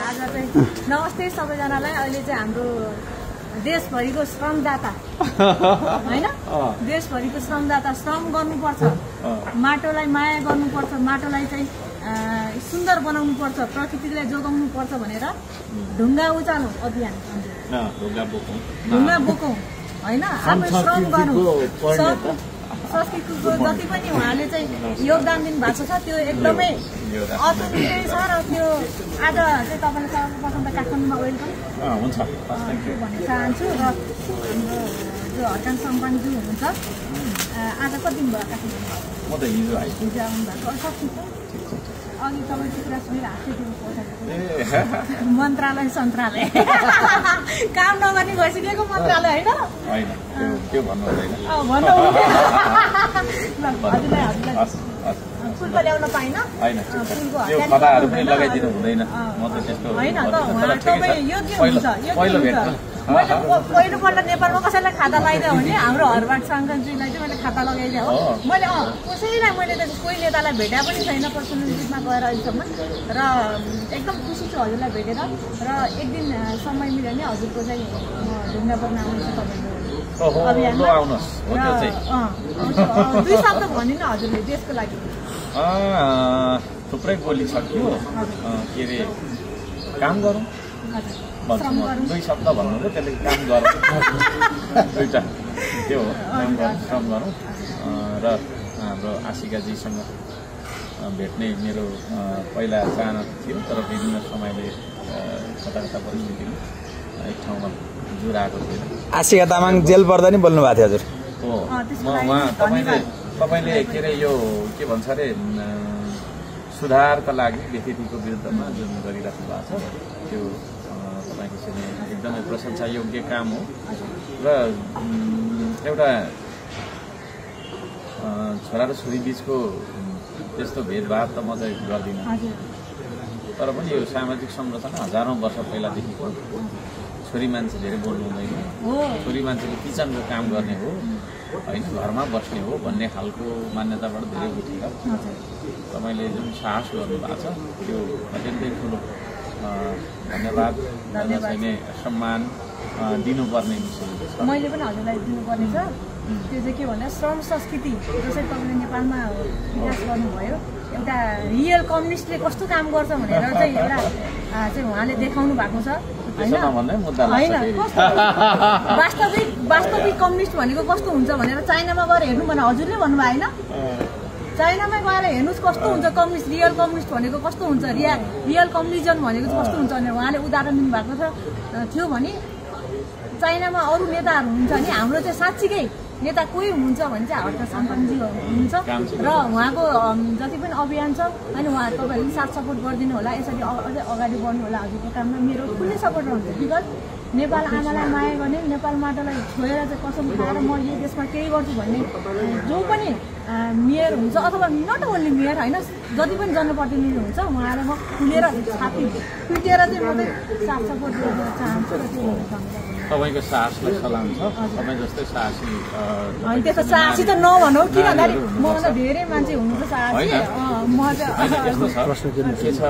आज चाहिँ नमस्ते सबैजनालाई। अहिले चाहिँ हाम्रो देशभरिको श्रमदाता हैन, देशभरिको श्रमदाता, श्रम गर्नुपर्छ, माटोलाई माया गर्नुपर्छ, माटोलाई चाहिँ सुन्दर बनाउनु पर्छ, प्रकृतिलाई जोगाउनु पर्छ भनेर ढुङ्गा उचालौँ अभियान, ढुङ्गा बोकौँ हैन, आफै श्रम गरौँ। संस्कृतिको जति पनि उहाँले चाहिँ योगदान दिनुभएको छ त्यो एकदमै अतुलनीय छ र त्यो आज चाहिँ तपाईँले सर्वप्रथम त काठमाडौँमा वेलकम हुन्छ भन्न चाहन्छु। र हाम्रो जो हर्कान सम्पानजी हुनुहुन्छ, आज कति दिन भयो काठमाडौँमा? म त हिजो आउनुभएको। सकिन्छ अघि तपाईँको कुरा सुनेर हाँस्दै दिनु मन्त्रालय सन्त्रालय काम नगर्ने भइसकेको मन्त्रालय होइन, त्यो भन्नु हुँदैन। हजुरलाई फुलको ल्याउन पाइन, खदाहरू पनि लगाइदिनु हुँदैन। म त त्यस्तो होइन त, उहाँ तपाईँ योग्य हुन्छ। मैले पहिलोपल्ट नेपालमा कसैलाई खाता लगाइदियो भने हाम्रो हरबाट साङकानजीलाई चाहिँ मैले खाता लगाइदिएँ हो। मैले कसैलाई मैले त कोही नेतालाई भेटा पनि छैन पर्सनलिटीमा गएर अहिलेसम्म, र एकदम खुसी छु हजुरलाई भेटेर। र एक दिन समय मिल्यो भने हजुरको चाहिँ म ढुङ्गा बोक्न आउँछु तपाईँको अभियानमा। 2 शब्द भनिदिनु हजुरले देशको लागि। थुप्रै बोलिसक्यो, के अरे काम गरौँ भन्छु म। 2 शब्द भन्नुभयो, त्यसले काम गरौँ, दुईवटा त्यो हो, काम गरौँ, श्रम गरौँ। र हाम्रो आशिकाजीसँग भेट्ने मेरो पहिला चाहना थियो, तर विभिन्न समयले कता कता परिस्थितिले एक ठाउँमा जुराएको थिएन। आशिका तामाङ जेल पर्दा नि बोल्नु भएको थियो हजुर? हो, म उहाँ तपाईँले के अरे यो के भन्छ अरे सुधारका लागि व्यक्तिको विरुद्धमा जुन गरिराख्नु भएको छ त्यो तपाईँको चाहिँ एकदमै प्रशंसायोग्य काम हो। र एउटा छोरा र छोरी बिचको त्यस्तो भेदभाव त म चाहिँ गर्दिनँ, तर पनि यो सामाजिक संरचना हजारौँ वर्ष पहिलादेखिको छोरी मान्छे धेरै बोल्नु हुँदैन, छोरी मान्छेले किचनको काम गर्ने हो होइन, घरमा बस्ने हो भन्ने खालको मान्यताबाट धेरै उठेर तपाईँले जुन साहस गर्नुभएको छ त्यो अत्यन्तै ठुलो धन्यवाद गर्न चाहिने, सम्मान दिनुपर्ने विषय। मैले पनि हजुरलाई दिनुपर्ने छ। त्यो चाहिँ के भन्दा श्रम संस्कृति जसरी तपाईँले नेपालमा विकास गर्नुभयो, एउटा रियल कम्युनिस्टले कस्तो काम गर्छ भनेर चाहिँ एउटा चाहिँ उहाँले देखाउनु भएको छ होइन। वास्तविक कम्युनिस्ट भनेको कस्तो हुन्छ भनेर चाइनामा गएर हेर्नु भने हजुरले भन्नुभयो होइन, चाइनामा गएर हेर्नुहोस् कस्तो हुन्छ कम्युनिस्ट, रियल कम्युनिस्ट भनेको कस्तो हुन्छ, रियल कम्युनिजम भनेको चाहिँ कस्तो हुन्छ भनेर उहाँले उदाहरण दिनुभएको थियो। भने चाइनामा अरू नेताहरू हुन्छ नि, हाम्रो चाहिँ साँच्चीकै नेता कोही हुनुहुन्छ भने चाहिँ हर्कान सम्पानजी हुनुहुन्छ। र उहाँको जति पनि अभियान छ होइन, उहाँ तपाईँहरूले साथ सपोर्ट गरिदिनु होला, यसरी अझै अगाडि बढ्नु होला हजुरको काममा। मेरो फुल्ली सपोर्ट रहन्छ, बिकज नेपाल आमालाई माया गर्ने, नेपाल माटोलाई छोएर चाहिँ कसम खाएर म यो देशमा केही गर्छु भन्ने जो पनि मेयर हुन्छ, अथवा नट ओन्ली मेयर होइन, जति पनि जनप्रतिनिधि हुन्छ उहाँलाई म खुलेर छाती पिटेर चाहिँ म चाहिँ साथ सपोर्ट गर्न चाहन्छु। र त्यो तपाईँको साहसलाई सलाम छ। तपाईँ जस्तै साहसी होइन, त्यस्तो साहसी त नभनौँ, किन भन्दाखेरि मभन्दा धेरै मान्छे हुनुहुन्छ साहसी। म चाहिँ के छ,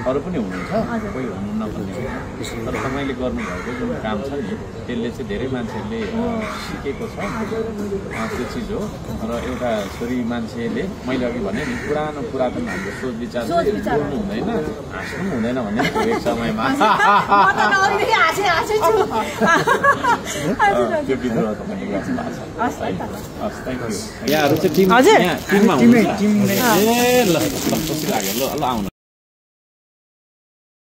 अरू पनि हुनुहुन्छ, कोही हुनुहुन्न भन्ने होइन, तर तपाईँले गर्नुभएको जुन काम छ नि त्यसले चाहिँ धेरै मान्छेहरूले सिकेको छ त्यो चिज हो। र एउटा छोरी मान्छेले मैले अघि भने नि पुरातन हाम्रो सोच विचार बोल्नु हुँदैन, हाँस्नु पनि हुँदैन भन्ने एक समयमा त्यो विद्रोह तपाईँले गर्नु भएको छ। यहाँहरू चाहिँ टिममा हुनुहुन्छ? ए ल खुसी लाग्यो, ल आउनु।